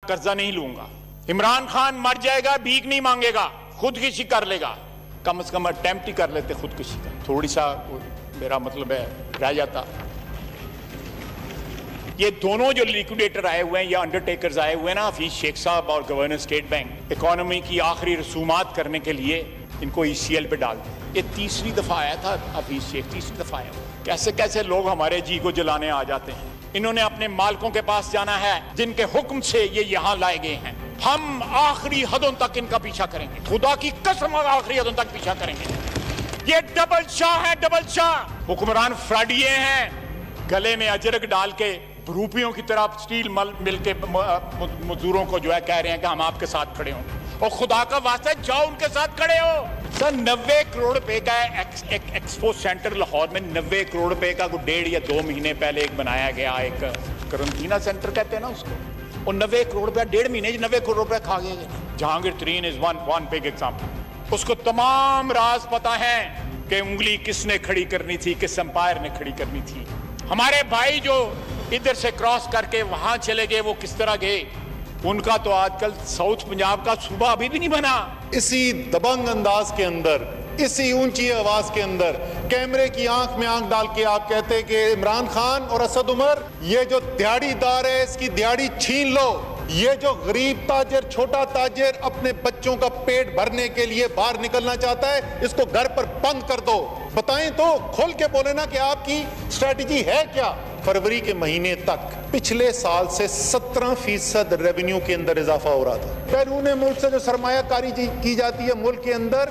कर्जा नहीं लूंगा। इमरान खान मर जाएगा, भीख नहीं मांगेगा, खुदकुशी कर लेगा। कम से कम अटेम्प्ट ही कर लेते खुदकुशी का, थोड़ी सा मेरा मतलब है रह जाता। ये दोनों जो लिक्विडेटर आए हुए हैं या अंडरटेकर्स आए हुए हैं ना, हफीज शेख साहब और गवर्नर स्टेट बैंक, इकोनॉमी की आखिरी रसूमात करने के लिए इनको ECL पे डाल दें। ये तीसरी दफा आया था हफीज शेख, तीसरी दफा आया। कैसे कैसे लोग हमारे जी को जलाने आ जाते हैं। इन्होंने अपने मालिकों के पास जाना है जिनके हुक्म से ये यहाँ लाए गए हैं। हम आखिरी हदों तक इनका पीछा करेंगे, खुदा की कसम आखिरी हदों तक पीछा करेंगे। ये डबल शाह है, डबल शाह। हुक्मरान फ्रॉडिये हैं, गले में अजरक डाल के रूपियों की तरह स्टील मिल के मजदूरों को जो है कह रहे हैं कि हम आपके साथ खड़े हों। और खुदा का वास्ता जाओ उनके साथ खड़े हो। सर 90 करोड़ रुपए का एक एक्सपो सेंटर लाहौर में 90 करोड़ रुपए का 1.5 या 2 महीने पहले एक बनाया गया, एक करंटीना सेंटर कहते हैं ना उसको। और 90 करोड़ रुपया 1.5 महीने 90 करोड़ रुपया खा गए। जहांगीर तरीन इज वन बिग एग्जाम्पल। उसको तमाम राज पता है कि उंगली किसने खड़ी करनी थी, किस अंपायर ने खड़ी करनी थी। हमारे भाई जो इधर से क्रॉस करके वहां चले गए, वो किस तरह गए, उनका तो आजकल साउथ पंजाब का सूबा अभी भी नहीं बना। इसी दबंग अंदाज के अंदर, इसी ऊंची आवाज के अंदर कैमरे की आंख में आंख डाल के आप कहते कि इमरान खान और असद उमर, ये जो दिहाड़ीदार है इसकी दिहाड़ी छीन लो। ये जो गरीब ताजिर, छोटा ताजिर अपने बच्चों का पेट भरने के लिए बाहर निकलना चाहता है, इसको घर पर बंद कर दो। बताएं तो, खोल के बोले ना कि आपकी स्ट्रेटजी है क्या। फरवरी के महीने तक पिछले साल से 17% रेवेन्यू के अंदर इजाफा हो रहा था। बैरून मुल्क से जो सरमायाकारी की जाती है मुल्क के अंदर,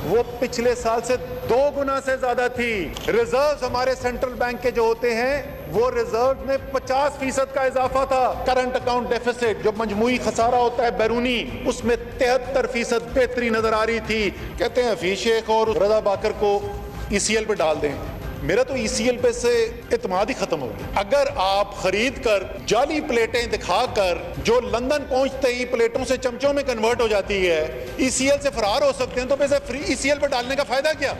वो पिछले साल से 2 गुना से ज्यादा थी। रिजर्व्स हमारे सेंट्रल बैंक के जो होते हैं, वो रिजर्व में 50% का इजाफा था। करंट अकाउंट डेफिसिट जो मजमूई खसारा होता है बैरूनी, उसमें 73% बेहतरी नजर आ रही थी। कहते हैं हफीज शेख और रजा बाकर को ECL पे डाल दें। मेरा तो ECL पे से इत्मीनान ही खत्म हो गया। अगर आप खरीद कर जाली प्लेटें दिखाकर, जो लंदन पहुंचते ही प्लेटों से चमचों में कन्वर्ट हो जाती है, ECL से फरार हो सकते हैं, तो पैसे फ्री ECL पे डालने का फायदा क्या।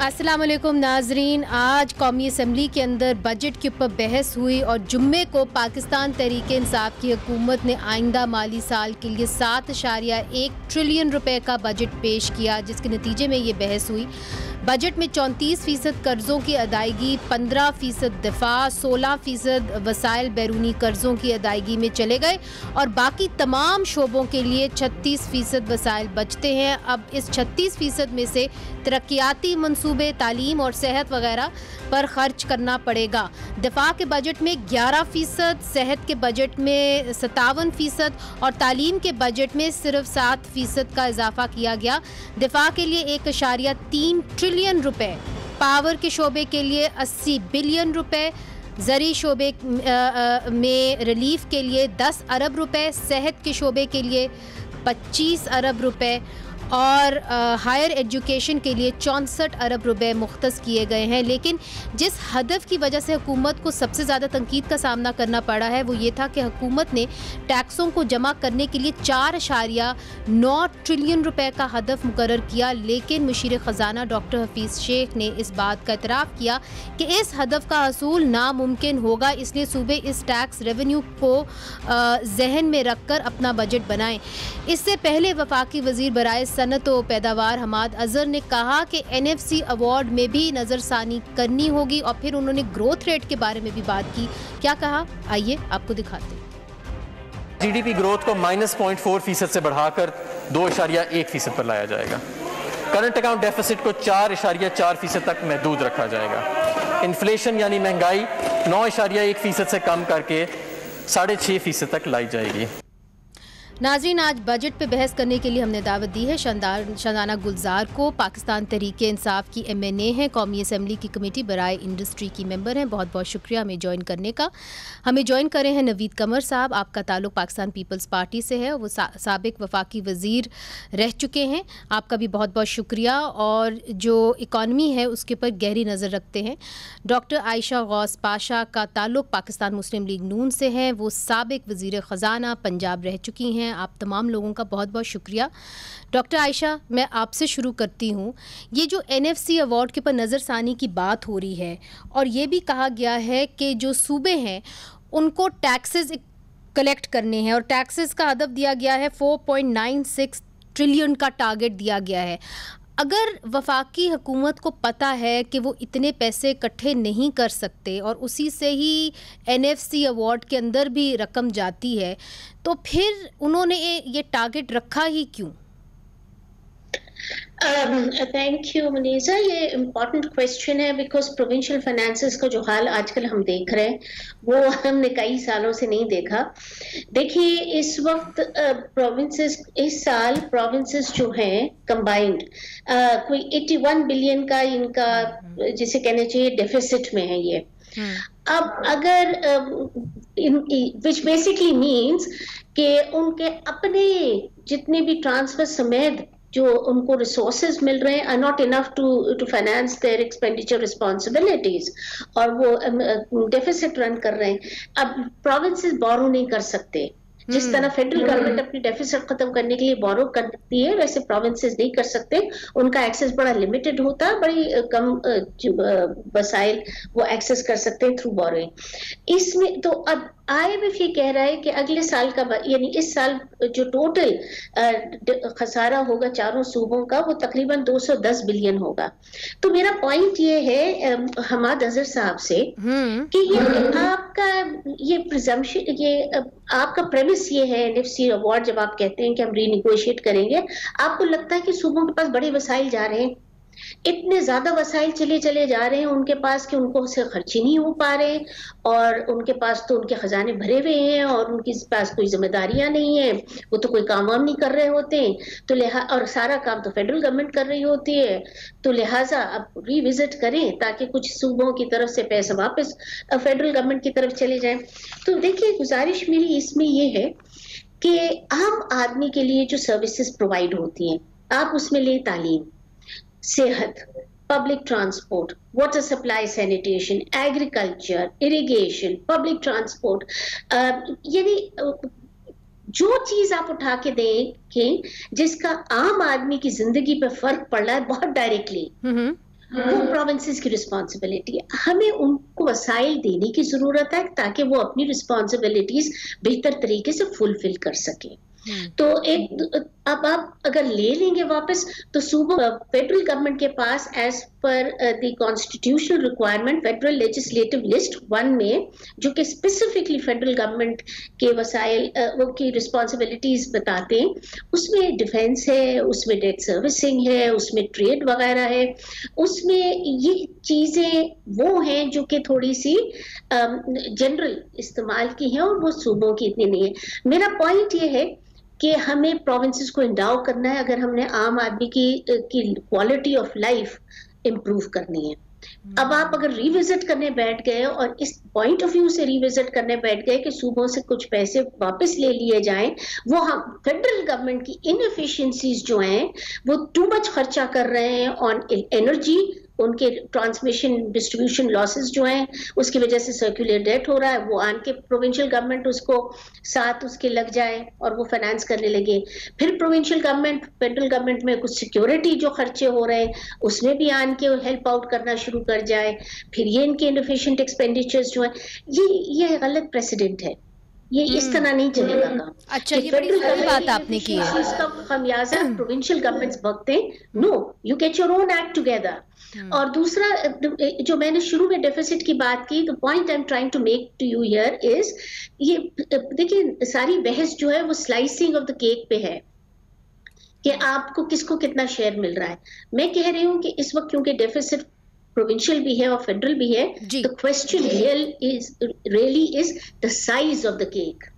अस्सलाम वालेकुम नाजरीन, आज कौमी असम्बली के अंदर बजट के ऊपर बहस हुई और जुम्मे को पाकिस्तान तहरीक इंसाफ की हुकूमत ने आइंदा माली साल के लिए 7.1 ट्रिलियन रुपए का बजट पेश किया, जिसके नतीजे में ये बहस हुई। बजट में 34% कर्ज़ों की अदायगी, 15% दिफा, 16% वसाइल बैरूनी कर्ज़ों की अदायगी में चले गए और बाकी तमाम शोबों के लिए 36% वसाइल बचते हैं। अब इस 36% में से तरक्याती मंसूबे, तालीम और सेहत वगैरह पर खर्च करना पड़ेगा। दिफा के बजट में 11%, सेहत के बजट में 57% और तालीम के बजट में सिर्फ 7% का इजाफा किया गया। दिफा के लिए 1.3 ट्रिलियन रुपए, पावर के शोबे के लिए 80 बिलियन रुपए, ज़री शोबे में रिलीफ के लिए 10 अरब रुपए, सेहत के शोबे के लिए 25 अरब रुपए और हायर एजुकेशन के लिए 64 अरब रुपए मुख्तस किए गए हैं। लेकिन जिस हदफ की वजह से हुकूमत को सबसे ज़्यादा तनकीद का सामना करना पड़ा है वो ये था कि हुकूमत ने टैक्सों को जमा करने के लिए 4.9 ट्रिलियन रुपए का हदफ मुकर्रर किया। लेकिन मुशीर ख़जाना डॉक्टर हफीज़ शेख ने इस बात का इतराफ़ किया कि इस हदफ का हसूल नामुमकिन होगा, इसलिए सूबे इस टैक्स रेवेन्यू को जहन में रख कर अपना बजट बनाएँ। इससे पहले वफाकी वज़ीर बराए सनत व पैदावार हमाद अजहर ने कहा कि NFC अवार्ड में भी नज़रसानी करनी होगी और फिर उन्होंने ग्रोथ रेट के बारे में भी बात की। क्या कहा, आइए आपको दिखाते हैं। GDP ग्रोथ को -0.4% से बढ़ाकर 2.1% पर लाया जाएगा। करंट अकाउंट डेफिसिट को 4.4% तक महदूद रखा जाएगा। इन्फ्लेशन यानी महंगाई 9.1% से कम करके 6.5% तक लाई जाएगी। नाज़रीन, आज बजट पे बहस करने के लिए हमने दावत दी है शांदाना गुलजार को। पाकिस्तान तहरीक इंसाफ की MNA हैं, कौमी असम्बली की कमेटी बराए इंडस्ट्री की मेंबर हैं। बहुत बहुत शुक्रिया हमें ज्वाइन करने का। हमें ज्वाइन करे हैं नवीद कमर साहब, आपका ताल्लुक़ पाकिस्तान पीपल्स पार्टी से है, वो साबिक वफाकी वज़ीर रह चुके हैं। आपका भी बहुत बहुत शुक्रिया और जो इकॉनमी है उसके ऊपर गहरी नज़र रखते हैं। डॉक्टर आयशा गौस पाशा का ताल्लुक़ पाकिस्तान मुस्लिम लीग नून से है, वो साबिक वज़ीर ख़जाना पंजाब रह चुकी हैं। आप तमाम लोगों का बहुत बहुत शुक्रिया। डॉक्टर आयशा, मैं आपसे शुरू करती हूँ। ये जो NFC अवार्ड के ऊपर नज़रसानी की बात हो रही है और ये भी कहा गया है कि जो सूबे हैं उनको टैक्सेस कलेक्ट करने हैं और टैक्सेस का हदफ दिया गया है 4.96 ट्रिलियन का टारगेट दिया गया है। अगर वफाकी हुकूमत को पता है कि वो इतने पैसे इकट्ठे नहीं कर सकते और उसी से ही NFC अवार्ड के अंदर भी रकम जाती है, तो फिर उन्होंने ये टारगेट रखा ही क्यों? थैंक यू मुनीज़ा, ये इम्पॉर्टेंट क्वेश्चन है बिकॉज प्रोविंशियल फाइनेंसेस का जो हाल आजकल हम देख रहे हैं वो हमने कई सालों से नहीं देखा। देखिए इस वक्त प्रोविंसेस, इस साल प्रोविंसेस जो हैं कंबाइंड कोई 81 बिलियन का इनका जिसे कहना चाहिए डेफिसिट में है ये। अब अगर विच बेसिकली मीन्स कि उनके अपने जितने भी ट्रांसफर समेत जो उनको रिसोर्सेज मिल रहे हैं are not enough to finance their expenditure responsibilities और वो डेफिसिट रन कर रहे हैं। अब प्रोविंसेस बोरो नहीं कर सकते, जिस तरह फेडरल गवर्नमेंट अपनी डेफिसिट खत्म करने के लिए बोरो करती है वैसे प्रोविंसेस नहीं कर सकते, उनका एक्सेस बड़ा लिमिटेड होता है, बड़ी कम वसाइल वो एक्सेस कर सकते हैं थ्रू बोरोइंग। इसमें तो अब IMF ये कह रहा है कि अगले साल का यानी इस साल जो टोटल खसारा होगा चारों सूबों का वो तकरीबन 210 बिलियन होगा। तो मेरा पॉइंट ये है हमाद अजहर साहब से कि ये आपका ये प्रिजम्पशन, ये आपका प्रेमिस ये है NFC अवार्ड जब आप कहते हैं कि हम रीनिगोशिएट करेंगे, आपको लगता है कि सूबों के पास बड़े वसाइल जा रहे हैं, इतने ज्यादा वसाइल चले जा रहे हैं उनके पास कि उनको से खर्च ही नहीं हो पा रहे और उनके पास तो उनके खजाने भरे हुए हैं और उनके पास कोई जिम्मेदारियां नहीं है, वो तो कोई काम वाम नहीं कर रहे होते तो और सारा काम तो फेडरल गवर्नमेंट कर रही होती है। तो लिहाजा अब रिविजिट करें ताकि कुछ सूबों की तरफ से पैसा वापस फेडरल गवर्नमेंट की तरफ चले जाए। तो देखिए गुजारिश मेरी इसमें ये है कि आम आदमी के लिए जो सर्विसेज प्रोवाइड होती हैं आप उसमें ले तालीम, सेहत, public transport, water supply, sanitation, agriculture, irrigation, public transport, यानी जो चीज आप उठा के दें जिसका आम आदमी की जिंदगी पे फर्क पड़ रहा है बहुत डायरेक्टली, वो प्रोविंसेस की रिस्पॉन्सिबिलिटी है। हमें उनको वसाइल देने की जरूरत है ताकि वो अपनी रिस्पॉन्सिबिलिटीज बेहतर तरीके से फुलफिल कर सके। तो एक अब आप अगर ले लेंगे वापस तो सूबा फेडरल गवर्नमेंट के पास as per the constitutional requirement federal legislative list 1 में जो कि स्पेसिफिकली फेडरल गवर्नमेंट के वसाइल वो की रिस्पॉन्सिबिलिटीज बताते हैं, उसमें डिफेंस है, उसमें डेट सर्विसिंग है, उसमें ट्रेड वगैरह है, उसमें ये चीजें वो हैं जो कि थोड़ी सी जनरल इस्तेमाल की हैं और वो सूबों की इतनी नहीं है। मेरा पॉइंट ये है कि हमें प्रोविंसेस को इंडाउ करना है अगर हमने आम आदमी की क्वालिटी ऑफ लाइफ इम्प्रूव करनी है। अब आप अगर रिविजिट करने बैठ गए और इस पॉइंट ऑफ व्यू से रिविजिट करने बैठ गए कि सूबों से कुछ पैसे वापस ले लिए जाएं, वो हम फेडरल गवर्नमेंट की इनएफिशिएंसीज जो हैं वो टू मच खर्चा कर रहे हैं ऑन एनर्जी, उनके ट्रांसमिशन डिस्ट्रीब्यूशन लॉसेस जो हैं उसकी वजह से सर्कुलर डेट हो रहा है, वो आन के प्रोविंशियल गवर्नमेंट उसको साथ उसके लग जाए और वो फाइनेंस करने लगे। फिर प्रोविंशियल गवर्नमेंट फेडरल गवर्नमेंट में कुछ सिक्योरिटी जो खर्चे हो रहे हैं उसमें भी आन के हेल्प आउट करना शुरू कर जाए, फिर ये इनके इनएफिशिएंट एक्सपेंडिचर्स जो है, ये गलत प्रेसिडेंट है, ये इस तरह नहीं चलेगा काम। अच्छा, ये बड़ी सही बात आपने की है। इसका खमियाजा प्रोविंशियल गवर्नमेंट्स भुगते हैं। No, you get your own act together. और दूसरा जो मैंने शुरू में डेफिसिट की बात की, the point I am trying to make to you here is, ये देखिए सारी बहस जो है वो स्लाइसिंग ऑफ द केक पे है कि आपको किसको कितना शेयर मिल रहा है। मैं कह रही हूँ कि इस वक्त क्योंकि डेफिसिट प्रोविंशियल भी है और फेडरल भी है, the question really is the size of the cake.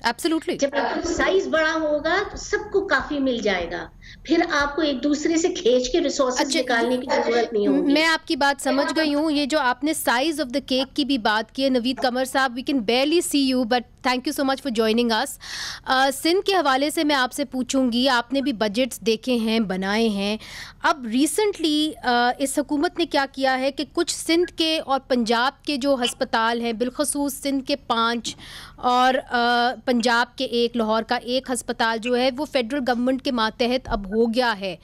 Absolutely, जब आपका साइज बड़ा होगा तो सबको काफी मिल जाएगा, फिर आपको एक दूसरे से खींच के रिसोर्सेज निकालने की जरूरत नहीं होगी। मैं आपकी बात समझ गई हूँ। ये जो आपने साइज ऑफ द केक की भी बात की है, नवीद कमर साहब, we can barely see you but thank you so much for joining us. Sindh के हवाले से मैं आपसे पूछूंगी, आपने भी बजट्स देखे हैं, बनाए हैं। अब रिसेंटली इस हुकूमत ने क्या किया है कि कुछ सिंध के और पंजाब के जो हस्पताल हैं, बिलखसूस सिंध के 5 और पंजाब के 1, लाहौर का 1 हस्पताल जो है वो फेडरल गवर्नमेंट के मातहत अब हो गया है।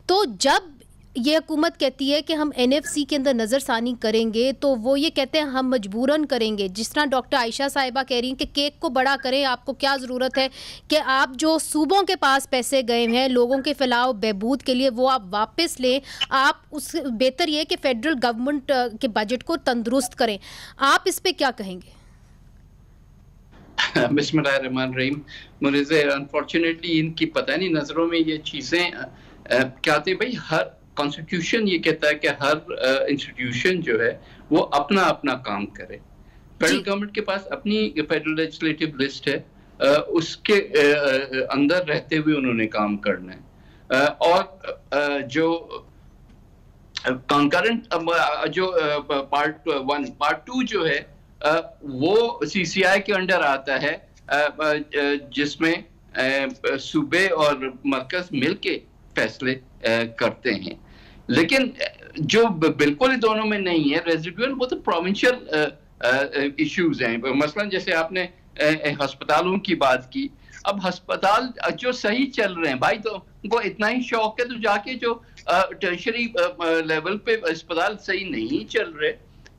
तो जब ये हुकूमत कहती है कि हम एनएफसी के अंदर नज़रसानी करेंगे, तो वो ये कहते हैं हम मजबूरन करेंगे। जिस तरह डॉक्टर आयशा साहिबा कह रही हैं कि केक को बड़ा करें, आपको क्या ज़रूरत है कि आप जो सूबों के पास पैसे गए हैं लोगों के फलाह बहबूद के लिए वो आप वापस लें। आप उस बेहतर ये कि फेडरल गवर्नमेंट के बजट को तंदुरुस्त करें। आप इस पर क्या कहेंगे? बिस्मिल्लाहिर्रहमानिर्रहीम। मुझे अनफॉर्चुनेटली इनकी पता नहीं नज़रों में ये चीज़ें क्या थे भाई। हर कॉन्स्टिट्यूशन ये कहता है कि हर इंस्टीट्यूशन जो है वो अपना अपना काम करे। फेडरल गवर्नमेंट के पास अपनी फेडरल लेजिस्लेटिव लिस्ट है, उसके अंदर रहते हुए उन्होंने काम करना है। और जो कंकरेंट जो पार्ट 1 पार्ट 2 जो है वो सीसीआई के अंडर आता है, जिसमें सूबे और मरकज मिलके फैसले करते हैं। लेकिन जो बिल्कुल ही दोनों में नहीं है रेजिडुअल, वो तो प्रोविंशियल इश्यूज हैं। मसलन जैसे आपने अस्पतालों की बात की, अब अस्पताल जो सही चल रहे हैं भाई, तो उनको इतना ही शौक है तो जाके जो टर्शरी लेवल पे अस्पताल सही नहीं चल रहे,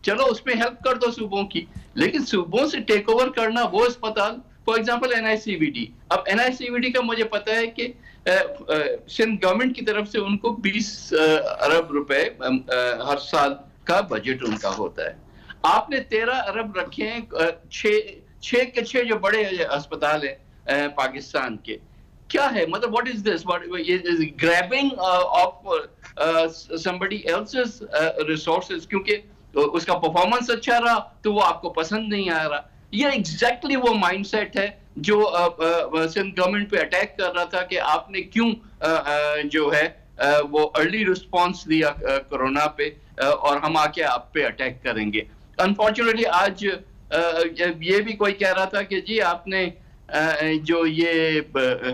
चलो उसमें हेल्प कर दो सूबों की। लेकिन सूबों से टेक ओवर करना वो अस्पताल, फॉर एग्जांपल NICVD। अब NICVD का मुझे पता है कि सिंध गवर्नमेंट की तरफ से उनको 20 अरब रुपए हर साल का बजट उनका होता है। आपने 13 अरब रखे हैं, 6 के 6 जो बड़े अस्पताल हैं पाकिस्तान के। क्या है मतलब, what is this, grabbing of somebody else's resources, क्योंकि उसका परफॉर्मेंस अच्छा रहा तो वो आपको पसंद नहीं आ रहा। ये एग्जैक्टली वो माइंडसेट है जो सिंध गवर्नमेंट पे अटैक कर रहा था कि आपने क्यों जो है वो अर्ली रिस्पांस दिया कोरोना पे, और हम आके आप पे अटैक करेंगे। अनफॉर्चुनेटली आज ये भी कोई कह रहा था कि जी आपने जो ये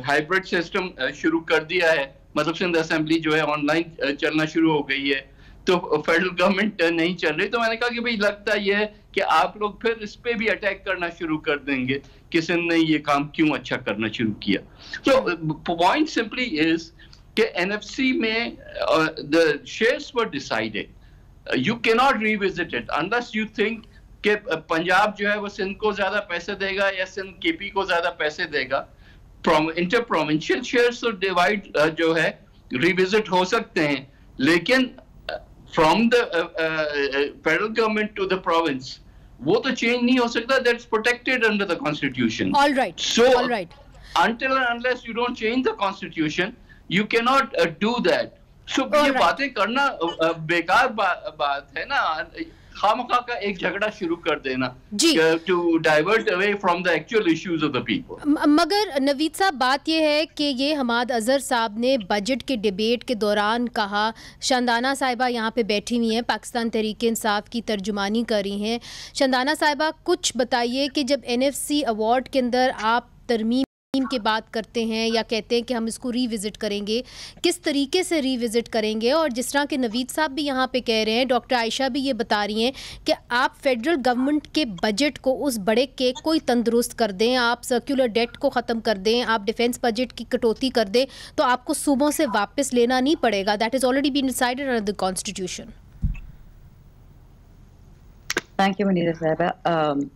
हाइब्रिड सिस्टम शुरू कर दिया है, मतलब सिंध असेंबली जो है ऑनलाइन चलना शुरू हो गई है, तो फेडरल गवर्नमेंट नहीं चल रही। तो मैंने कहा कि भाई लगता ये है कि आप लोग फिर इस पे भी अटैक करना शुरू कर देंगे कि सिंध ने ये काम क्यों अच्छा करना शुरू किया। तो पॉइंट सिंपली इज कि एनएफसी में the shares were decided, you can not revisit it unless you think कि पंजाब जो है वो सिंध को ज्यादा पैसे देगा या सिंध केपी को ज्यादा पैसे देगा। इंटर प्रोविंशियल शेयर्स तो डिवाइड जो है रिविजिट हो सकते हैं, लेकिन from the federal government to the province वो तो चेंज नहीं हो सकता। That's protected under the constitution. All right, so all right, until and unless you don't change the constitution you cannot do that. So ये बातें करना बेकार बात है ना, खामखा का एक झगड़ा शुरू कर देना to divert away from the actual issues of the people. मगर नवीद साहब बात ये है कि ये हमाद अजहर साहब ने बजट के डिबेट के दौरान कहा, शंदाना साहिबा यहाँ पे बैठी हुई हैं, पाकिस्तान तहरीक इंसाफ की तर्जुमानी कर रही हैं। शंदाना साहिबा कुछ बताइए कि जब NFC अवार्ड के अंदर आप तरमीम की बात करते हैं या कहते हैं कि हम इसको रीविज़िट करेंगे, किस तरीके से रीविज़िट करेंगे? और जिस तरह के नवीद साहब भी यहाँ पे कह रहे हैं, डॉक्टर आयशा भी ये बता रही हैं कि आप फेडरल गवर्नमेंट के बजट को, उस बड़े केक को ही तंदुरुस्त कर दें, आप सर्कुलर डेट को ख़त्म कर दें, आप डिफेंस बजट की कटौती कर दें, तो आपको सूबों से वापस लेना नहीं पड़ेगा। That is already been decided under the constitution. Thank you Munira साहिबा।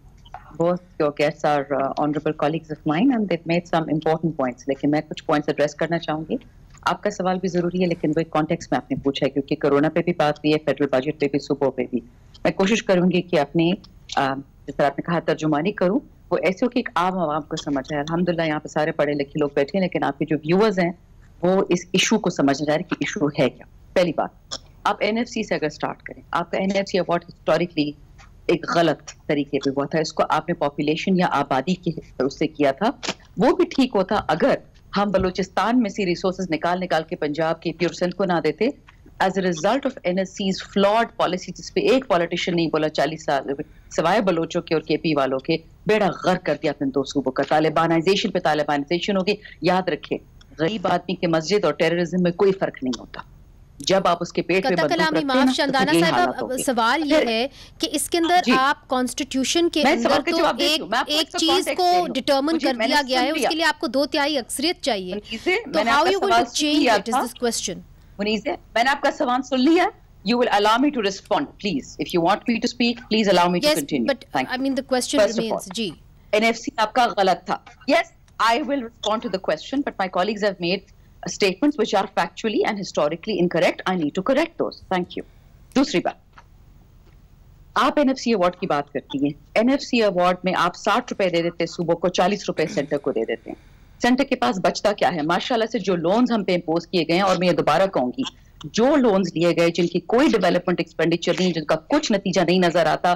Both your guests are honorable colleagues of mine and they've made some important points. लेकिन मैं कुछ points address करना चाहूँगी। आपका सवाल भी ज़रूरी है, लेकिन वो एक कॉन्टेक्स्ट में आपने पूछा है, क्योंकि कोरोना पे भी बात हुई है, फेडरल बजट पे भी, सूबों पे भी। मैं कोशिश करूँगी कि अपने जिस तरह आपने कहा तर्जुमानी करूँ, वो ऐसे हो कि एक आम आवाम को समझ आए। अल्हम्दुलिल्लाह यहाँ पे सारे पढ़े लिखे लोग बैठे हैं, लेकिन आपके जो व्यूअर्स हैं वो इस इशू को समझने जा रहे हैं कि इशू है क्या। पहली बात, आप NFC से अगर स्टार्ट करें, आपका NFC अवार्ड हिस्टोरिकली एक गलत तरीके पे हुआ था। इसको आपने पॉपुलेशन या आबादी के उससे किया था, वो भी ठीक होता अगर हम बलूचिस्तान में से रिसोर्सेज निकाल के पंजाब के प्योर सिंध को ना देते। As a result of NSC's flawed policy, जिस पे एक पॉलिटिशियन नहीं बोला 40 साल सिवाय बलोचों के और KP वालों के, बेड़ा गर्क कर दिया अपने दो सूबों का। तालिबानाइजेशन पे तालिबानाइजेशन होगी। याद रखें, गरीब आदमी के मस्जिद और टेररिज्म में कोई फर्क नहीं होता। जब आप उसके पेट में माफ शंदाना साहब, सवाल ये है कि इसके अंदर आप कॉन्स्टिट्यूशन के अंदर तो एक चीज को डिटरमिन कर दिया गया है, उसके लिए आपको 2/3 अक्सरियत चाहिए, तो how you going to change it is this question. मुनीज़, मैंने आपका सवाल सुन लिया. You will allow me to respond, please. If you want me to speak, please allow me to continue. Yes, but I mean the question remains. Ji. NFC आपका गलत था. Yes, I will respond to the question, but my colleagues have made statements which are factually and historically incorrect. I need to correct those. Thank you. दूसरी बात, आप NFC award की बात करती हैं. NFC अवार्ड में आप 60 रुपए दे देते सूबों को, 40 रुपए सेंटर को दे देते हैं. सेंटर के पास बचता क्या है? माशाल्लाह से जो लोन्स हम पे इम्पोज किए गए हैं, और मैं ये दोबारा कहूंगी, जो लोन्स लिए गए जिनकी कोई डेवलपमेंट एक्सपेंडिचर नहीं, जिनका कुछ नतीजा नहीं नजर आता,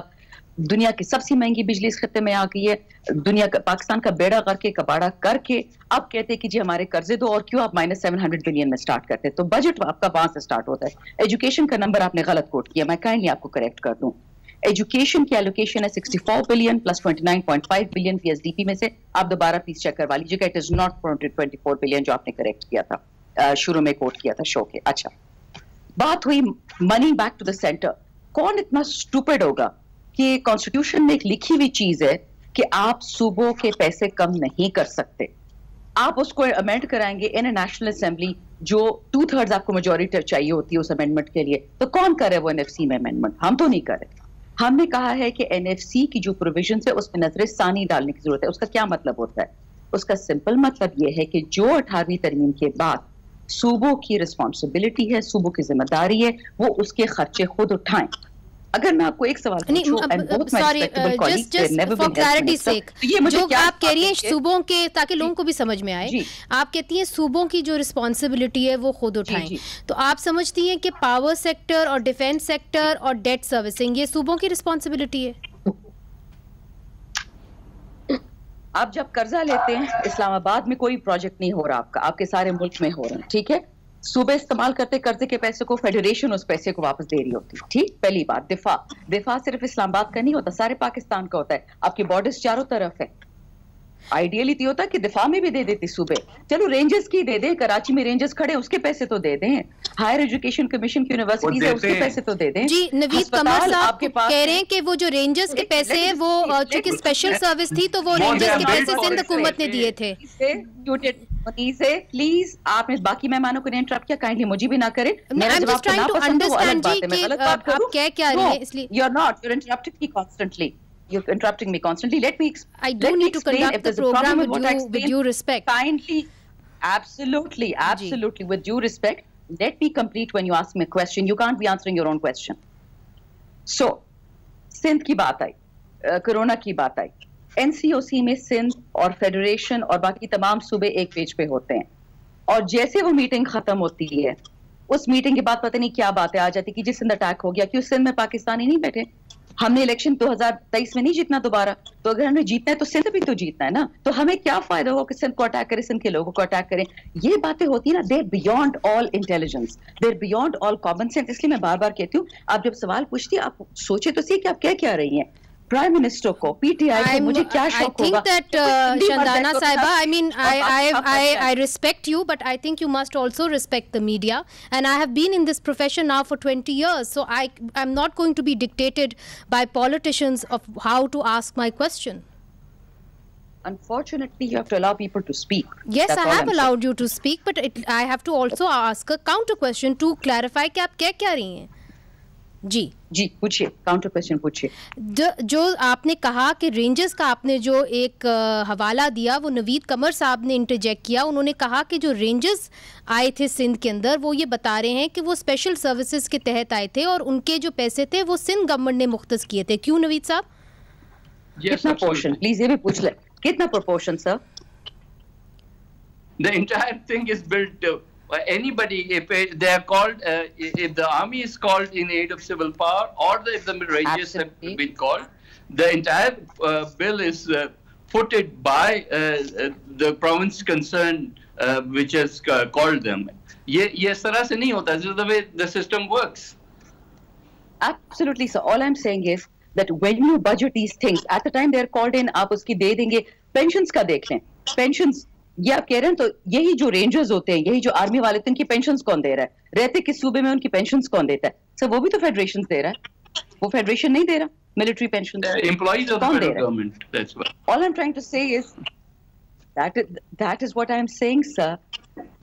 दुनिया की सबसे महंगी बिजली इस खत्ते में आ गई है, दुनिया का पाकिस्तान का बेड़ा करके कबाड़ा करके अब कहते हैं कि जी हमारे कर्जे दो, और क्यों आप -700 बिलियन में स्टार्ट करते हैं. तो बजट आपका वहां से स्टार्ट होता है. एजुकेशन का नंबर आपने गलत कोट किया, मैं काइंडली आपको करेक्ट कर दूं. एजुकेशन की एलोकेशन है 64 बिलियन प्लस 29.5 बिलियन पीएसडीपी में से. आप दोबारा प्लीज चेक करवा लीजिएगा. इट इज नॉट 24 बिलियन जो आपने करेक्ट किया था, शुरू में कोट किया था शो के. अच्छा, बात हुई money back to the centre. कौन इतना स्टूपिड होगा कि कॉन्स्टिट्यूशन में एक लिखी हुई चीज है कि आप सूबों के पैसे कम नहीं कर सकते. आप उसको अमेंड कराएंगे इन ए नेशनल असेंबली, जो 2/3 आपको मेजोरिटी चाहिए होती है उस अमेंडमेंट के लिए. तो कौन करे वो एनएफसी में अमेंडमेंट? हम तो नहीं करे. हमने कहा है कि एनएफसी की जो प्रोविजन है उसमें नजर सानी डालने की जरूरत है. उसका क्या मतलब होता है? उसका सिंपल मतलब यह है कि जो 18वीं तरमीम के बाद सूबों की रिस्पॉन्सिबिलिटी है, सूबों की जिम्मेदारी है, वो उसके खर्चे खुद उठाएं. अगर मैं आपको एक सवाल पूछूं, जस्ट फॉर क्लैरिटी सेक, जो आप कह रही हैं सूबों के, ताकि लोगों को भी समझ में आए, आप कहती हैं सूबों की जो रिस्पॉन्सिबिलिटी है वो खुद उठाएं. तो आप समझती हैं कि पावर सेक्टर और डिफेंस सेक्टर और डेट सर्विसिंग ये सूबों की रिस्पॉन्सिबिलिटी है? आप जब कर्जा लेते हैं, इस्लामाबाद में कोई प्रोजेक्ट नहीं हो रहा आपका, आपके सारे मुल्क में हो रहे हैं, ठीक है. सूबे इस्तेमाल करते कर्जे के पैसे को, फेडरेशन उस पैसे को वापस दे रही होती है, ठीक. पहली बात, दिफा सिर्फ इस्लामाबाद का नहीं होता, सारे पाकिस्तान का होता है. आपके बॉर्डर्स चारों तरफ है. आइडियली तो होता कि दिफा में भी दे देती सूबे. चलो रेंजर्स की दे दे, कराची में रेंजर्स खड़े उसके पैसे तो दे दें. हायर एजुकेशन कमीशन की यूनिवर्सिटीज है उसके पैसे तो दे दें. जी, नवीद कमर साहब कह रहे हैं कि वो जो रेंजर्स के पैसे हैं वो चूंकि स्पेशल सर्विस थी तो वो रेंजर्स के पैसे सिंध हुकूमत ने दिए थे. प्लीज आपने बाकी मेहमानों को इंटरप्ट किया, काइंडली मुझे भी ना करें. मैं जस्ट ट्राइंग टू अंडरस्टैंड जी कि आप क्या रही हैं, इसलिए you are not, you are interrupting me constantly. You're interrupting me constantly. I do need to conduct the program with due respect. Kindly, absolutely, with due respect. Let me complete when you ask me a question. You can't be answering your own question. So, Sindh की बात आई, corona की बात आई. NCOC में सिंध और federation और बाकी तमाम सूबे एक पेज पे होते हैं, और जैसे वो मीटिंग खत्म होती है, उस मीटिंग के बाद पता नहीं क्या बातें आ जाती कि जी सिंध अटैक हो गया. क्यों? सिंध में पाकिस्तानी नहीं बैठे. हमने इलेक्शन 2023 में नहीं जीतना दोबारा, तो अगर हमें जीतना है तो सिंध भी तो जीतना है ना. तो हमें क्या फायदा होगा कि सिंध को अटैक करें, सिंध के लोगों को अटैक करें. ये बातें होती है ना, they're beyond all intelligence, they're beyond all common sense. इसलिए मैं बार बार कहती हूँ, आप जब सवाल पूछती है आप सोचे तो सही कि आप क्या रही हैं. प्राइम मिनिस्टर को, पीटीआई को, मुझे क्या शौक होगा? I think that Shandana Saiba, I mean, I respect you, but I think you must also respect the media. And I have been in this profession now for 20 years, so I'm not going to be dictated by politicians of how to ask my question. Unfortunately, you have to allow people to speak. Yes, I have allowed you to speak, but I have to also ask a counter question to clarify कि आप क्या रही हैं. जी पूछिए, counter question पूछिए. जो आपने कहा कि रेंजर्स का आपने जो एक हवाला दिया वो नवीद कमर साहब ने इंटरजेक्ट किया. उन्होंने कहा कि जो रेंजर्स आए थे सिंध के अंदर वो ये बता रहे हैं कि वो स्पेशल सर्विसेज के तहत आए थे और उनके जो पैसे थे वो सिंध गवर्नमेंट ने मुख्तस किए थे. क्यों नवीद साहब? कितना पोर्शन, प्लीज ये भी पूछ ले, कितना proportion sir? The entire thing is built. Anybody, if they are called, if the army is called in aid of civil power, or if the Rangers have been called, the entire bill is footed by the province concerned, which has called them. ये इस तरह से नहीं होता. This is the way the system works. Absolutely, sir. All I'm saying is that when you budget these things, at the time they are called in, आप उसकी दे देंगे. Pensions का देख लें, pensions ये आप कह रहे हैं, तो यही जो रेंजर्स होते हैं, यही जो आर्मी वाले थे, उनकी पेंशन्स कौन दे रहा है? रहते किस सूबे में उनकी पेंशन्स कौन देता है? सर वो भी तो फेडरेशन दे रहा है, वो फेडरेशन नहीं दे रहा. Military pension employees of the federal government. That's what all I am trying to say is that is what I am saying, sir.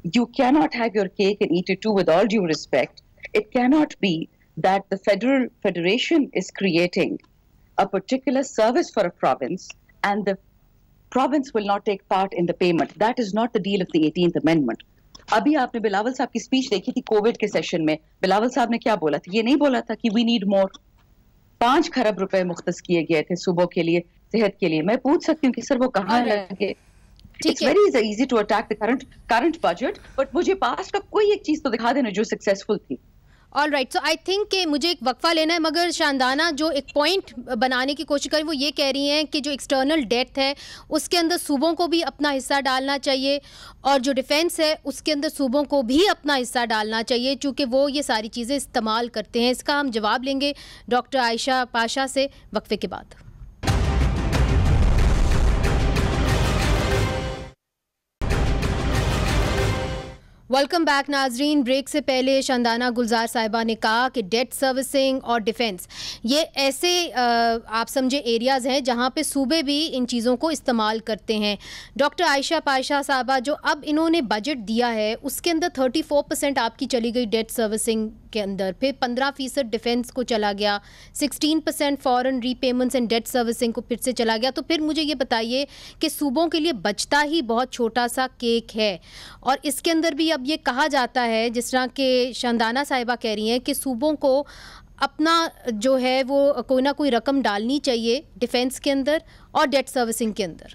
You cannot have your cake and eat it too, with all due respect. It cannot be that the Federal Federation is creating a particular service for a province and the province will not take part in the payment. That is not the deal of the 18th Amendment. अभी आपने बिलावल साहब की speech देखी थी Covid के session में. बिलावल साहब ने क्या बोला था? ये नहीं बोला था कि वी नीड मोर. 5 खरब रुपए मुख्तस किए गए थे सूबों के लिए, सेहत के लिए. मैं पूछ सकती हूँ कि सर वो कहाँ लगे? It's very easy to attack the current budget, but मुझे पास्ट का कोई एक चीज तो दिखा देना जो सक्सेसफुल थी. All right, so I think कि मुझे एक वक्फा लेना है, मगर शानदाना जो एक पॉइंट बनाने की कोशिश करी वो ये कह रही हैं कि जो एक्सटर्नल डेट है उसके अंदर सूबों को भी अपना हिस्सा डालना चाहिए और जो डिफेंस है उसके अंदर सूबों को भी अपना हिस्सा डालना चाहिए, चूँकि वो ये सारी चीज़ें इस्तेमाल करते हैं. इसका हम जवाब लेंगे डॉक्टर आयशा पाशा से वक्फे के बाद. वेलकम बैक नाजरीन. ब्रेक से पहले शानदाना गुलजार साहिबा ने कहा कि डेट सर्विसिंग और डिफेंस ये ऐसे आप समझे एरियाज़ हैं जहां पे सूबे भी इन चीज़ों को इस्तेमाल करते हैं. डॉक्टर आयशा पाशा साहिबा, जो अब इन्होंने बजट दिया है उसके अंदर 34% आपकी चली गई डेट सर्विसिंग के अंदर, फिर 15% डिफेंस को चला गया, 16% foreign repayments and debt servicing को फिर से चला गया. तो फिर मुझे ये बताइए कि सूबों के लिए बचता ही बहुत छोटा सा केक है और इसके अंदर भी अब ये कहा जाता है, जिस तरह के शानदाना साहिबा कह रही हैं कि सूबों को अपना जो है वो कोई ना कोई रकम डालनी चाहिए डिफेंस के अंदर और डेट सर्विसिंग के अंदर.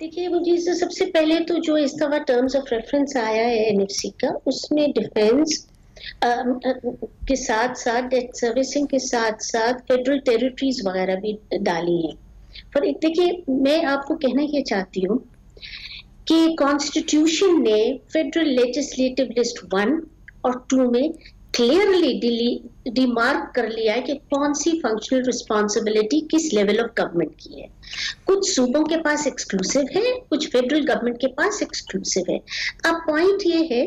देखिए, मुझे सबसे पहले तो जो इस दफा टर्म्स ऑफ रेफरेंस आया है एनएफसी का, उसमें डिफेंस के साथ साथ डेट सर्विसिंग के साथ साथ फेडरल टेरिटरीज वगैरह भी डाली हैं. पर देखिए, मैं आपको कहना ये चाहती हूँ कि कॉन्स्टिट्यूशन ने फेडरल लेजिस्लेटिव लिस्ट 1 और 2 में क्लियरली डिमार्क कर लिया है कि कौन सी फंक्शनल रिस्पॉन्सिबिलिटी किस लेवल ऑफ गवर्नमेंट की है. कुछ सूबों के पास एक्सक्लूसिव है, कुछ फेडरल गवर्नमेंट के पास एक्सक्लूसिव है. अब पॉइंट ये है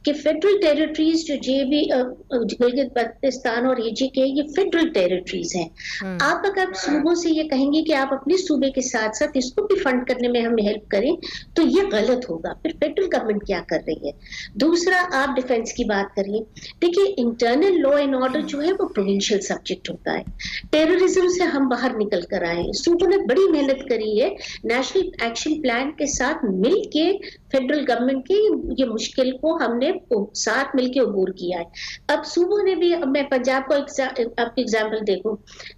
कि फेडरल टेरिटरीज जो जेबी गिलगित बल्तिस्तान और एजे के, ये फेडरल टेरिटरीज हैं. आप अगर सूबों से ये कहेंगे कि आप अपने सूबे के साथ साथ इसको भी फंड करने में हमें हेल्प करें, तो ये गलत होगा. फिर फेडरल गवर्नमेंट क्या कर रही है? दूसरा, आप डिफेंस की बात करिए. देखिए, इंटरनल लॉ एंड ऑर्डर जो है वो प्रोविंशियल सब्जेक्ट होता है. टेररिज्म से हम बाहर निकल कर आए. सूबों ने बड़ी मेहनत करी है, नेशनल एक्शन प्लान के साथ मिल के फेडरल गवर्नमेंट की ये मुश्किल को हमने साथ मिलकर अबूर किया है. अब सूबों ने भी, अब मैं पंजाब को आपको एग्जाम्पल देखूं,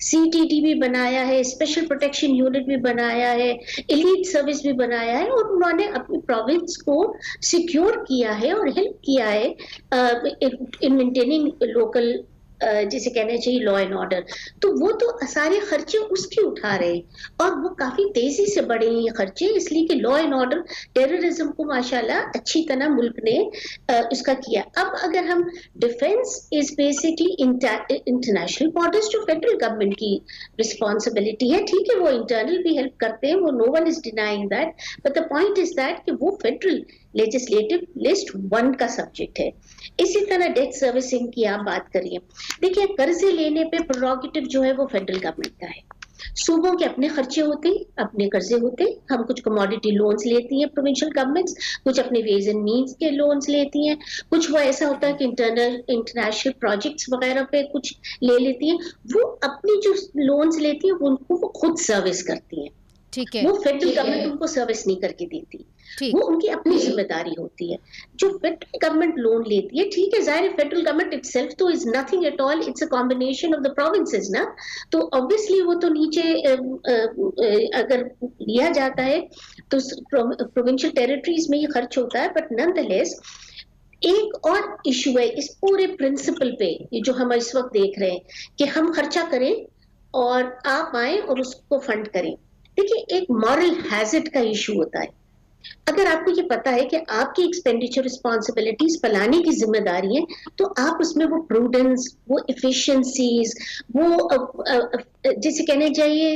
CTT भी बनाया है, स्पेशल प्रोटेक्शन यूनिट भी बनाया है, एलीट सर्विस भी बनाया है और उन्होंने अपनी प्रोविंस को सिक्योर किया है और हेल्प किया है इन मेंटेनिंग लोकल जिसे कहना चाहिए लॉ एंड ऑर्डर. तो वो तो सारे खर्चे उसके उठा रहे और वो काफी तेजी से बढ़े हैं ये खर्चे, इसलिए कि लॉ एंड ऑर्डर टेररिज्म को माशाल्लाह अच्छी तरह मुल्क ने इसका किया. अब अगर हम defence is basically international borders जो फेडरल गवर्नमेंट की रिस्पॉन्सिबिलिटी है. ठीक है, वो इंटरनल भी हेल्प करते हैं, वो no one is denying that, but the point is that कि वो फेडरल लेजिस्लेटिव लिस्ट 1 का सब्जेक्ट है. इसी तरह डेट सर्विसिंग की आप बात करिए. देखिए, कर्जे लेने पे प्रोरोगेटिव जो है वो फेडरल गवर्नमेंट का है. सूबों के अपने खर्चे होते हैं, अपने कर्जे होते हैं. हम कुछ कमोडिटी लोन्स लेती हैं प्रोविंशियल गवर्नमेंट्स, कुछ अपने वेज एंड मीन्स के लोन्स लेती हैं, कुछ वो ऐसा होता है कि इंटरनेशनल प्रोजेक्ट्स वगैरह पे कुछ ले लेती हैं. वो अपनी जो लोन्स लेती हैं उनको वो खुद सर्विस करती हैं. ठीक है, वो फेडरल गवर्नमेंट उनको सर्विस नहीं करके देती, वो उनकी अपनी जिम्मेदारी होती है. जो फेडरल गवर्नमेंट लोन लेती है, ठीक है, जाहिर है फेडरल गवर्नमेंट इटसेल्फ तो is nothing at all, it's a combination of the provinces ना, तो ऑब्वियसली वो तो नीचे अगर लिया जाता है तो प्रोविंशियल टेरिटरीज में ये खर्च होता है. बट नॉनदलेस एक और इशू है इस पूरे प्रिंसिपल पे, ये जो हम इस वक्त देख रहे हैं कि हम खर्चा करें और आप आए और उसको फंड करें. देखिए, एक मॉरल हैजर्ड का इशू होता है. अगर आपको ये पता है कि आपकी एक्सपेंडिचर रिस्पॉन्सिबिलिटीज फैलाने की जिम्मेदारी है, तो आप उसमें वो प्रूडेंस, वो इफिशिएंसीज, वो जिसे कहने चाहिए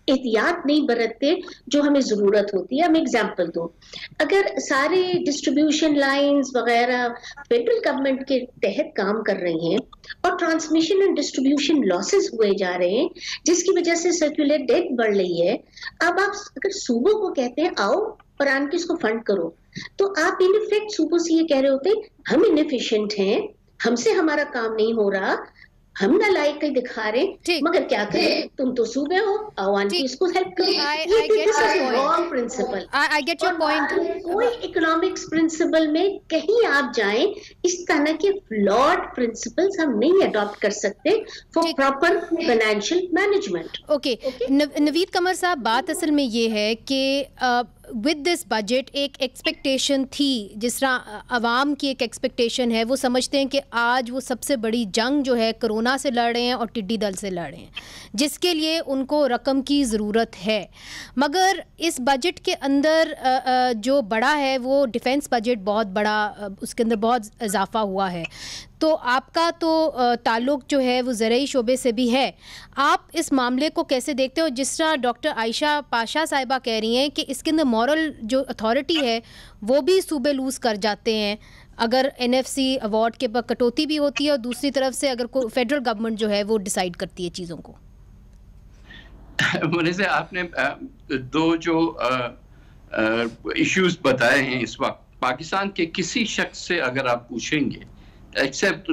एहतियात नहीं बरतते जो हमें जरूरत होती है. हम एग्जांपल दो, अगर सारे डिस्ट्रीब्यूशन लाइंस वगैरह फेडरल गवर्नमेंट के तहत काम कर रही हैं और ट्रांसमिशन एंड डिस्ट्रीब्यूशन लॉसेस हुए जा रहे हैं जिसकी वजह से सर्कुलर डेट बढ़ रही है, अब आप अगर सूबों को कहते हैं आओ और आन के इसको फंड करो। तो आप इन इफेक्ट सूबों से ये कह रहे होते हम इनएफिशिएंट हैं, हमसे हमारा काम नहीं हो रहा, हम ना लायक कहीं दिखा रहे, मगर क्या करें, तुम तो सूबे हो, आवाम की इसको हेल्प करो। ये wrong principle. I get your point. कोई इकोनॉमिक्स प्रिंसिपल में कहीं आप जाएं, इस तरह के फ्लॉड प्रिंसिपल्स हम नहीं अडॉप्ट कर सकते for proper financial management. Okay, Naveed Qamar साहब, बात असल में ये है कि विद दिस बजट एक एक्सपेक्टेशन थी, जिस तरह आवाम की एक एक्सपेक्टेशन है, वो समझते हैं कि आज वो सबसे बड़ी जंग जो है कोरोना से लड़ रहे हैं और टिड्डी दल से लड़ रहे हैं, जिसके लिए उनको रकम की ज़रूरत है। मगर इस बजट के अंदर जो बड़ा है वो डिफेंस बजट बहुत बड़ा, उसके अंदर बहुत इजाफा हुआ है। तो आपका तो ताल्लुक़ जो है वो ज़रूरी शोबे से भी है, आप इस मामले को कैसे देखते हो? जिस तरह डॉक्टर आयशा पाशा साहिबा कह रही हैं कि इसके अंदर मॉरल जो अथॉरिटी है वो भी सूबे लूज़ कर जाते हैं अगर NFC अवार्ड के पर कटौती भी होती है, और दूसरी तरफ से अगर कोई फेडरल गवर्नमेंट जो है वो डिसाइड करती है चीज़ों को। मुझे से आपने दो जो इश्यूज बताए हैं, इस वक्त पाकिस्तान के किसी शख्स से अगर आप पूछेंगे, एक्सेप्ट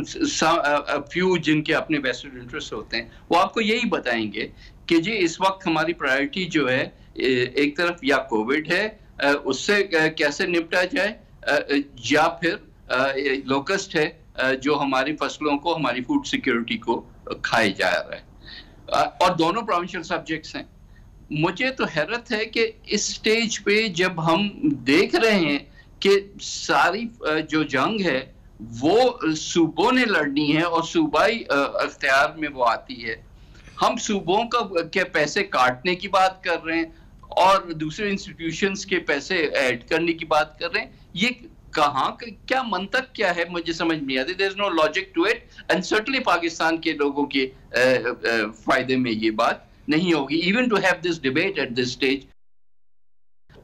फ्यू जिनके अपने वेस्टेड इंटरेस्ट होते हैं, वो आपको यही बताएंगे कि जी इस वक्त हमारी प्रायोरिटी जो है एक तरफ या कोविड है, उससे कैसे निपटा जाए, या फिर लोकस्ट है जो हमारी फसलों को, हमारी फूड सिक्योरिटी को खाए जा रहा है, और दोनों प्रोविंशियल सब्जेक्ट्स हैं। मुझे तो हैरत है कि इस स्टेज पे जब हम देख रहे हैं कि सारी जो जंग है वो सूबों ने लड़नी है और सूबाई अख्तियार में वो आती है, हम सूबों का के पैसे काटने की बात कर रहे हैं और दूसरे इंस्टीट्यूशंस के पैसे ऐड करने की बात कर रहे हैं। ये कहाँ क्या मंतक क्या है, मुझे समझ नहीं आती। There is no logic to it, and certainly Pakistan के लोगों के फायदे में ये बात नहीं होगी। Even to have this debate at this stage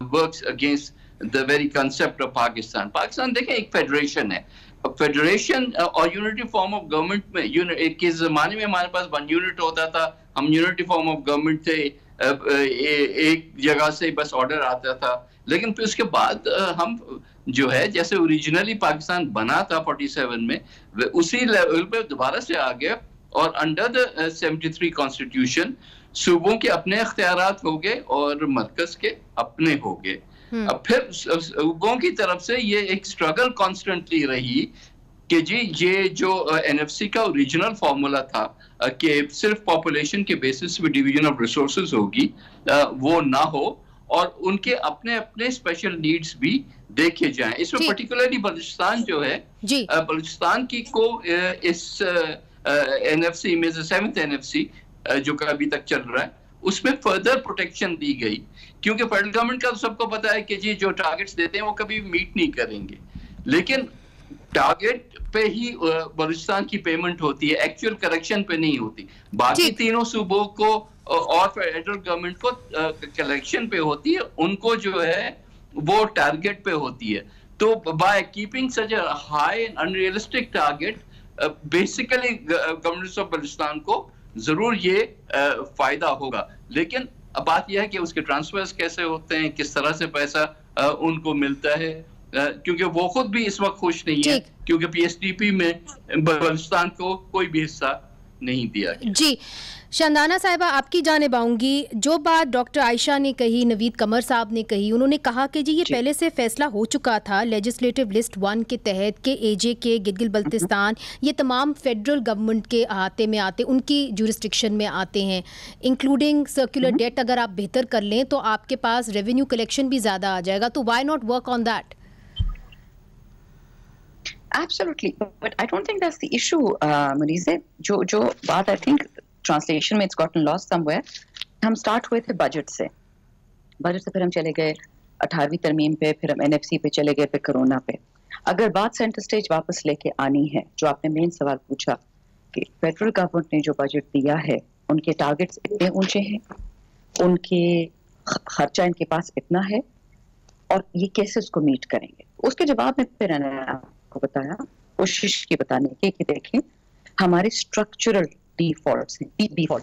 works against the very concept of Pakistan. Pakistan देखें एक फेडरेशन है, फेडरेशन और यूनिटी फॉर्म ऑफ गवर्नमेंट में एक के जमाने में हमारे पास 1 यूनिट होता था, हम यूनिटी फॉर्म ऑफ गवर्नमेंट थे, एक जगह से बस ऑर्डर आता था, लेकिन फिर उसके बाद हम जो है जैसे ओरिजिनली पाकिस्तान बना था 47 में, उसी लेवल पे दोबारा से आ गया, और अंडर द 73 कॉन्स्टिट्यूशन सूबों के अपने अख्तियारात हो गए और मरकज के अपने हो गए। अब फिर सूबों की तरफ से ये एक स्ट्रगल कॉन्स्टेंटली रही कि जी ये जो NFC का ओरिजिनल फॉर्मूला था कि सिर्फ पॉपुलेशन के बेसिस पे डिवीजन ऑफ रिसोर्सेज होगी, वो ना हो और उनके अपने अपने स्पेशल नीड्स भी देखे जाएं। इसमें पर्टिकुलरली बलूचिस्तान जो है, बलूचिस्तान की को इस NFC में 7th NFC जो का अभी तक चल रहा है, उसमें फर्दर प्रोटेक्शन दी गई, क्योंकि फेडरल गवर्नमेंट का तो सबको पता है कि जी जो टारगेट्स देते हैं वो कभी मीट नहीं करेंगे, लेकिन टारगेट पे ही बलूचिस्तान की पेमेंट होती है, एक्चुअल करेक्शन पे नहीं होती। बाकी तीनों सूबों को और फेडरल गवर्नमेंट को कलेक्शन पे होती है, उनको जो है वो टारगेट पे होती है। तो by keeping such a high and unrealistic target, basically government of Balochistan को जरूर ये फायदा होगा, लेकिन बात यह है कि उसके ट्रांसफर्स कैसे होते हैं, किस तरह से पैसा उनको मिलता है, क्योंकि वो खुद भी इस वक्त खुश नहीं है, क्योंकि PSDP में बलूचिस्तान को कोई भी हिस्सा नहीं दिया गया। जी शानदाना साहिबा, आपकी जानिब आऊँगी। जो बात डॉक्टर आयशा ने कही, नवीद कमर साहब ने कही, उन्होंने कहा कि जी ये पहले से फैसला हो चुका था लेजिस्लेटिव लिस्ट 1 के तहत के AJ के गिलगित बल्तिस्तान ये तमाम फेडरल गवर्नमेंट के अहाते में आते, उनकी जुरिस्डिक्शन में आते हैं, इंक्लूडिंग सर्कुलर डेट अगर आप बेहतर कर लें तो आपके पास रेवेन्यू कलेक्शन भी ज़्यादा आ जाएगा, तो why not work on that? Absolutely, but I don't think that's the issue, Munize. जो बात I think ट्रांसलेशन में इट्स गॉटन लॉस्ट समवेयर। हम स्टार्ट हुए थे बजट से फिर हम चले गए 18वीं तरमीम पे, फिर हम NFC पे चले गए, फिर कोरोना पे। अगर बात सेंटर स्टेज वापस लेके आनी है, जो आपने मेन सवाल पूछा कि फेडरल गवर्नमेंट ने जो बजट दिया है उनके टारगेट्स इतने ऊंचे हैं, उनके खर्चा इनके पास इतना है, और ये कैसे उसको मीट करेंगे। उसके जवाब में फिर मैंने आपको बताया, कोशिश की बताने की कि देखें हमारे स्ट्रक्चरल डिफॉल्ट्स हैं,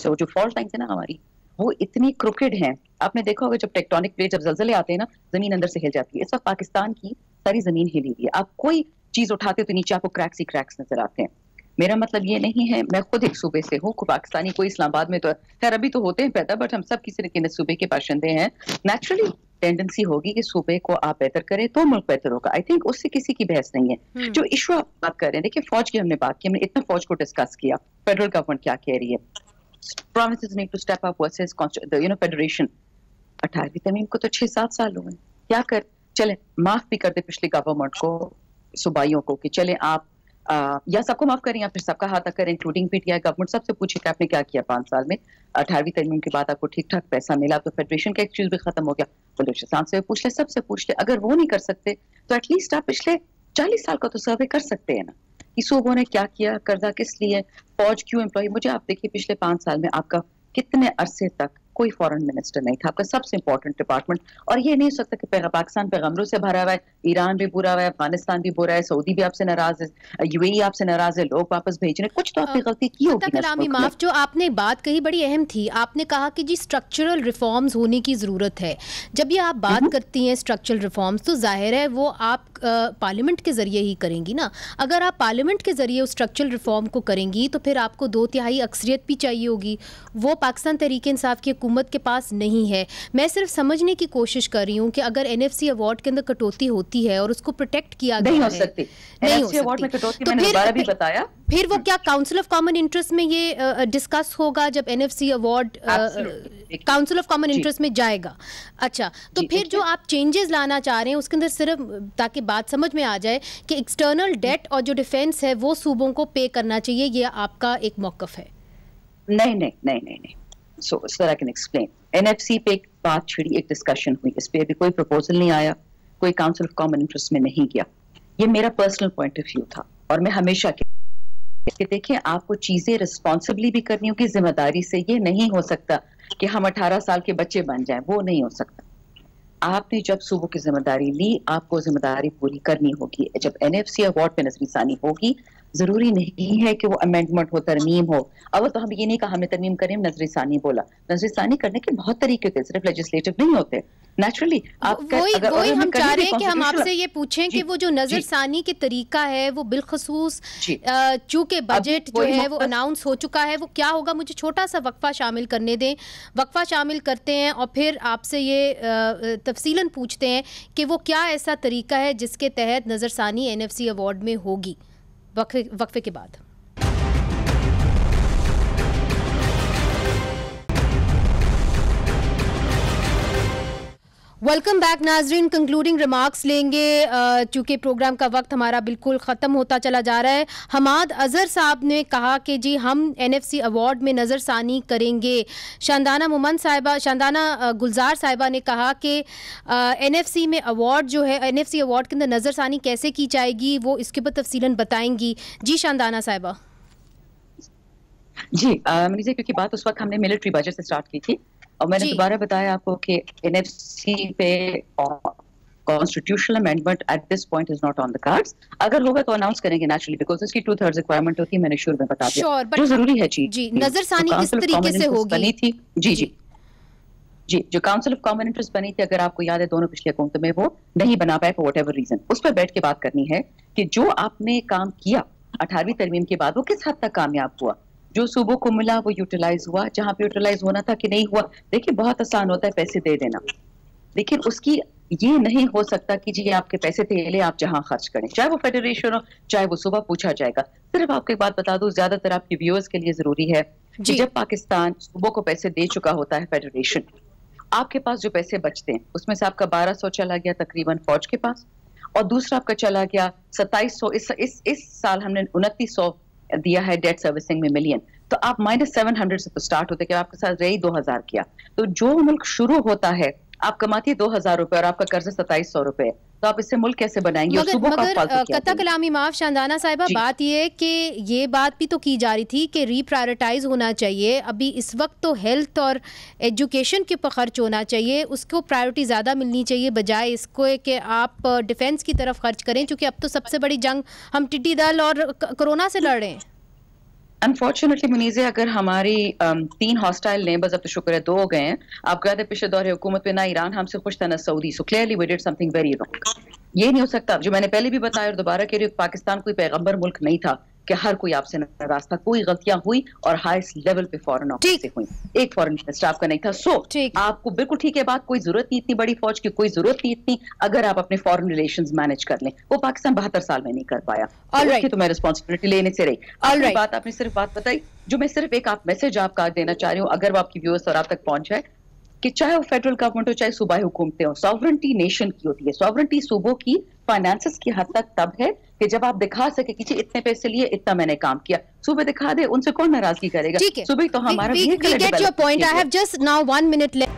वो जो फॉल्ट लाइन्स है ना हमारी, वो इतनी क्रोकेड हैं। आपने देखा होगा जब टेक्टोनिक प्लेट, जब जलजले आते हैं ना, जमीन अंदर से हिल जाती है। इस वक्त पाकिस्तान की सारी जमीन हिली हुई है। आप कोई चीज उठाते हो तो नीचे आपको क्रैक्स ही क्रैक्स नजर आते हैं। मेरा मतलब ये नहीं है, मैं खुद एक सूबे से हूँ, पाकिस्तानी कोई इस्लामाबाद में तो खैर अभी तो होते हैं पैदा, बट हम सब किसी न किसी सूबे के बाशिंदे हैं। नेचुरली टेंडेंसी होगी कि सूबे को आप बेहतर करें तो मुल्क बेहतर होगा। आई थिंक उससे किसी की बहस नहीं है। जो इशू आप बात कर रहे हैं, देखिए फौज की हमने बात की, हमने इतना फौज को डिस्कस किया, फेडरल गवर्नमेंट क्या कह रही है, provinces need to step up versus federation. 18वीं तरमीम को तो 6-7 साल हुए, क्या कर चले माफ भी कर दे पिछली गवर्नमेंट को, सूबाइयों को, कि चले आप या सबको माफ करें या फिर सबका हाथ करें, इंक्लूडिंग पीटीआई गवर्नमेंट। सबसे पूछे कि आपने क्या किया 5 साल में। 18वीं तरमीम के बाद आपको ठीक ठाक पैसा मिला तो फेडरेशन का एक चीज भी खत्म हो गया। बलूचिस्तान से पूछ ले, सबसे पूछ ले। अगर वो नहीं कर सकते तो एटलीस्ट आप पिछले 40 साल का तो सर्वे कर सकते हैं ना, कि सूबों ने क्या किया, कर्जा किस लिए, फौज क्यों एम्प्लॉय। मुझे आप देखिए पिछले 5 साल में आपका कितने अरसे तक कोई फॉरेन मिनिस्टर नहीं था, आपका सबसे इंपॉर्टेंट डिपार्टमेंट। और ये नहीं हो सकता कि पाकिस्तान पैगम्बरों से भरा हुआ है, ईरान भी बुरा हुआ है, अफगानिस्तान भी बुरा है, सऊदी भी आपसे नाराज है, यूएई आपसे नाराज है, लोग वापस भेज रहे, कुछ तो आपने गलती की होगी। कलामी माफ, जो आपने बात कही बड़ी अहम थी। आपने कहा कि जी स्ट्रक्चरल रिफॉर्म्स होने की ज़रूरत है। जब ये आप बात करती हैं स्ट्रक्चरल रिफॉर्म्स, तो जाहिर है वो आप पार्लियामेंट के ज़रिए ही करेंगी ना। अगर आप पार्लियामेंट के ज़रिए उस स्ट्रक्चरल रिफॉर्म को करेंगी तो फिर आपको 2/3 अक्सरियत भी चाहिए होगी। वो पाकिस्तान तहरीक इंसाफ की हुकूमत के पास नहीं है। मैं सिर्फ समझने की कोशिश कर रही हूँ कि अगर एनएफसी अवार्ड के अंदर कटौती होती है और उसको प्रोटेक्ट किया गया है, नहीं हो सकती, फिर वो क्या काउंसिल ऑफ कॉमन इंटरेस्ट में ये डिस्कस होगा जब NFC award council of common interest में जाएगा? अच्छा, तो फिर जो आप चेंजेस लाना चाह रहे हैं उसके अंदर सिर्फ, ताकि बात समझ में आ जाए, कि एक्सटर्नल डेट और जो डिफेंस है वो सूबों को पे करना चाहिए, ये आपका एक मौकफ है? नहीं नहीं नहीं नहीं नहीं। So I can explain. NFC पे एक बात छिड़ी, एक डिस्कशन हुई, इस पे अभी कोई प्रपोजल नहीं आया, कोई काउंसिल ऑफ कॉमन इंटरेस्ट में नहीं गया। ये मेरा पर्सनल पॉइंट ऑफ व्यू था और मैं हमेशा कि देखिए आपको चीजें रिस्पॉन्सिबली भी करनी होगी, जिम्मेदारी से। ये नहीं हो सकता कि हम 18 साल के बच्चे बन जाएं, वो नहीं हो सकता। आपने जब सूबों की जिम्मेदारी ली, आपको जिम्मेदारी पूरी करनी होगी। जब एनएफसी अवार्ड पे नजरसानी होगी, जरूरी नहीं है कि वो अमेंडमेंट हो, तरमीम हो। अब तो हम ये नहीं कहा हमने तरमीम करें, नजरसानी बोला। नजरसानी करने के बहुत तरीके होते हैं, सिर्फ लेजिस्लेटिव नहीं होते। नेचुरली वही हम चाह रहे हैं कि हम आपसे ये पूछें कि वो जो नजरसानी के तरीका है वो बिलखसूस चूंकि बजट जो है वो अनाउंस हो चुका है, वो क्या होगा? मुझे छोटा सा वक्फा शामिल करने दें। वक्फा शामिल करते हैं और फिर आपसे ये तफसीलन पूछते हैं कि वो क्या ऐसा तरीका है जिसके तहत नजरसानी एनएफसी अवार्ड में होगी। वक्फे के बाद वेलकम बैक नाजरीन। कंक्लूडिंग रिमार्क्स लेंगे चूँकि प्रोग्राम का वक्त हमारा बिल्कुल ख़त्म होता चला जा रहा है। हमाद अज़हर साहब ने कहा कि जी हम एनएफसी अवार्ड में नज़रसानी करेंगे। शानदाना मुमन साहिबा, शानदाना गुलजार साहिबा ने कहा कि एनएफसी में अवार्ड जो है, एनएफसी अवार्ड के अंदर नज़रसानी कैसे की जाएगी वो इसके ऊपर तफसीलन बताएंगी। जी शानदाना साहिबा। जी मनीषा, क्योंकि बात उस वक्त हमने मिलिट्री बजट से स्टार्ट की थी और मैंने दोबारा बताया आपको कि एनएफसी पे constitutional amendment at this point is not on the cards. अगर होगा तो अनाउंस करेंगे नेचुरली, बिकॉज इसकी 2/3 रिक्वायरमेंट होती है। मैंने शुरू में बता दिया जो जरूरी है चीज। जी, नजरसानी किस तरीके से होगी? बनी थी जी जी जी, जो काउंसिल ऑफ कॉमन इंटरेस्ट बनी थी, अगर आपको याद है दोनों पिछले हुकूमतों में वो नहीं बना पाए फॉर व्हाटएवर रीजन, उस पर बैठ के बात करनी है कि जो आपने काम किया 18वीं तरमीम के बाद वो किस हद तक कामयाब हुआ। जो सूबों को मिला वो यूटिलाइज हुआ, जहां पे यूटिलाइज होना था कि नहीं हुआ। देखिए बहुत आसान होता है पैसे दे देना, लेकिन उसकी ये नहीं हो सकता कि जी आपके पैसे थे ले आप जहां खर्च करें, चाहे वो फेडरेशन हो चाहे वो सूबा। पूछा जाएगा। सिर्फ आपको एक बात बता दूं, ज्यादातर आपके व्यूअर्स के लिए जरूरी है कि जब पाकिस्तान सूबों को पैसे दे चुका होता है फेडरेशन, आपके पास जो पैसे बचते हैं उसमें से आपका 1200 चला गया तकरीबन फौज के पास और दूसरा आपका चला गया 2700। इस साल हमने 2900 दिया है डेट सर्विसिंग में मिलियन, तो आप -700 से तो स्टार्ट होते कि आपके साथ रही 2000 किया। तो जो मुल्क शुरू होता है आप कमाती है 2000 रुपए और आपका कर्ज 2700 रुपए, तो आप इससे मुल्क कैसे बनाएंगे? मगर कता कलामी माफ शानदाना साहिबा, बात ये है कि ये बात भी तो की जा रही थी कि रीप्रायोरिटाइज होना चाहिए। अभी इस वक्त तो हेल्थ और एजुकेशन के ऊपर खर्च होना चाहिए, उसको प्रायोरिटी ज़्यादा मिलनी चाहिए बजाय इसको कि आप डिफेंस की तरफ खर्च करें, क्योंकि अब तो सबसे बड़ी जंग हम टिड्डी दल और कोरोना से लड़ रहे हैं। अनफॉर्चुनेटली मुनीज़े, अगर हमारी 3 हॉस्टाइल नेबर्स, अब तो शुक्र है 2 हो गए हैं, आपको याद है पिछले दौर हुकूमत में ना ईरान हमसे खुश था ना Saudi, so clearly we did something very wrong. ये नहीं हो सकता, जो मैंने पहले भी बताया और दोबारा कह रही हूँ, पाकिस्तान कोई पैगंबर मुल्क नहीं था कि हर कोई आपसे नाराज था। कोई गलतियां हुई और हाईएस्ट लेवल पे फॉरेन ऑफिस से हुई, एक फॉरेन मिनिस्टर आपका नहीं था। सो आपको बिल्कुल ठीक है बात, कोई जरूरत नहीं इतनी बड़ी फौज की, कोई जरूरत नहीं इतनी, अगर आप अपने फॉरेन रिलेशंस मैनेज कर लें। वो पाकिस्तान 72 साल में नहीं कर पाया, तो मैं रिस्पॉन्सिबिलिटी लेने से रही। बात आपने सिर्फ बात बताई, जो मैं सिर्फ एक आप मैसेज आपका देना चाह रही हूँ, अगर वो आपकी व्यूअर्स और आप तक पहुंच जाए, कि चाहे वो फेडरल गवर्नमेंट हो चाहे सूबाई हुकूमतें हो, सॉवरेंटी नेशन की होती है। सॉवरेंटी सूबों की फाइनेंसेस की हद तक तब है कि जब आप दिखा सके कि इतने पैसे लिए इतना मैंने काम किया। सूबे दिखा दे, उनसे कौन नाराजगी करेगा? सूबे तो हमारा we get your point. I have just now 1 minute left.